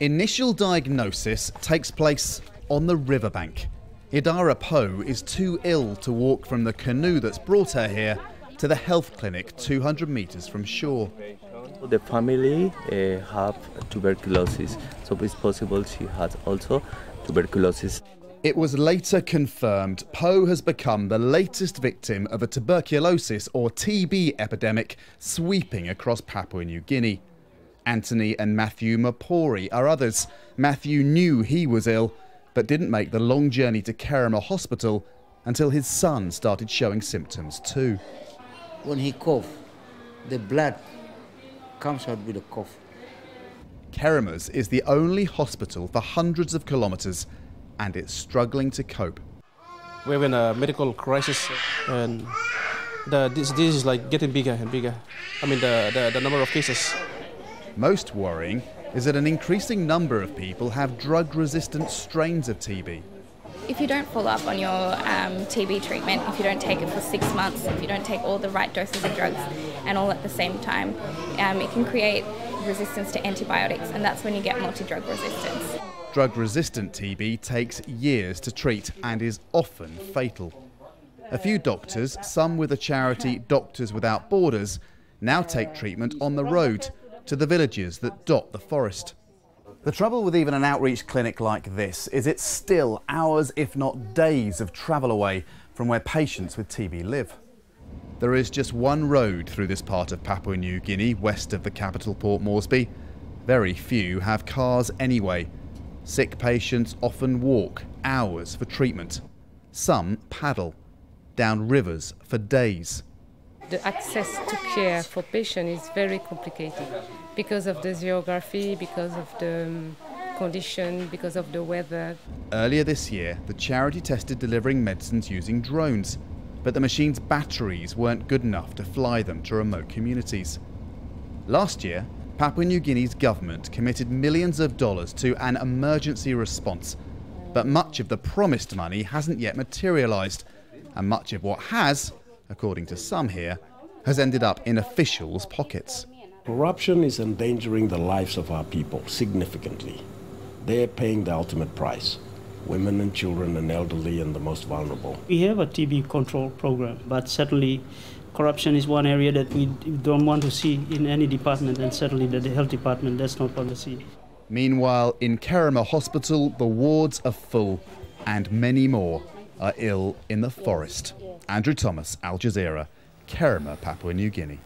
Initial diagnosis takes place on the riverbank. Idara Po is too ill to walk from the canoe that's brought her here to the health clinic 200 metres from shore. The family have tuberculosis, so it's possible she has also tuberculosis. It was later confirmed Po has become the latest victim of a tuberculosis or TB epidemic sweeping across Papua New Guinea. Anthony and Matthew Mapori are others. Matthew knew he was ill, but didn't make the long journey to KEREMA hospital until his son started showing symptoms too. When he coughs, the blood comes out with a cough. KEREMA's is the only hospital for hundreds of kilometres, and it's struggling to cope. We're in a medical crisis, and this is like getting bigger and bigger. I mean, the number of cases. Most worrying is that an increasing number of people have drug-resistant strains of TB. If you don't follow up on your TB treatment, if you don't take it for 6 months, if you don't take all the right doses of drugs and all at the same time, it can create resistance to antibiotics, and that's when you get multi-drug resistance. Drug-resistant TB takes years to treat and is often fatal. A few doctors, some with the charity Doctors Without Borders, now take treatment on the road to the villages that dot the forest. The trouble with even an outreach clinic like this is it's still hours, if not days, of travel away from where patients with TB live. There is just one road through this part of Papua New Guinea, west of the capital Port Moresby. Very few have cars anyway. Sick patients often walk hours for treatment. Some paddle down rivers for days. The access to care for patients is very complicated because of the geography, because of the condition, because of the weather. Earlier this year, the charity tested delivering medicines using drones, but the machine's batteries weren't good enough to fly them to remote communities. Last year, Papua New Guinea's government committed millions of dollars to an emergency response, but much of the promised money hasn't yet materialised, and much of what has, according to some here, has ended up in officials' pockets. Corruption is endangering the lives of our people significantly. They're paying the ultimate price. Women and children and elderly and the most vulnerable. We have a TB control program, but certainly corruption is one area that we don't want to see in any department, and certainly the health department, that's not what we see. Meanwhile, in KEREMA Hospital, the wards are full, and many more are ill in the forest. Andrew Thomas, Al Jazeera, KEREMA, Papua New Guinea.